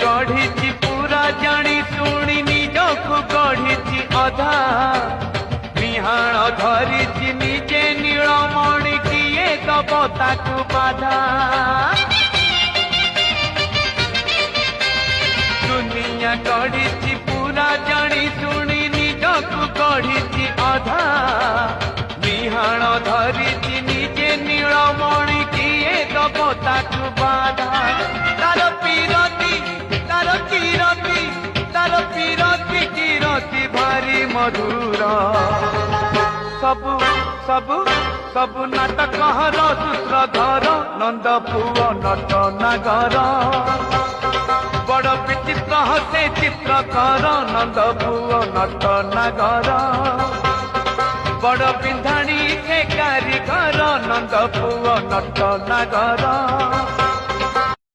गढ़ी पूरा जानी शुणी निजकु गढ़ी अधा विहाण धरी निजे नीलमणि किए दब ताकु बाधा दुनिया गढ़ी पूरा जानी शुणी निजकु गढ़ी अधा विहाण धरी निजे नीलमणि किए दब ताकु बाधा तार पीरती तार किरती तार पीरती किरती भारी मधुर सबु सबु सबु नाटक हर सूत्रधर नंद पुओ नट नागर बड़ विचित्र हसे चित्रकर नंद पुओ नट नागर बड़ बिंधाणी के कारीगर नंद पुओ नट नागर।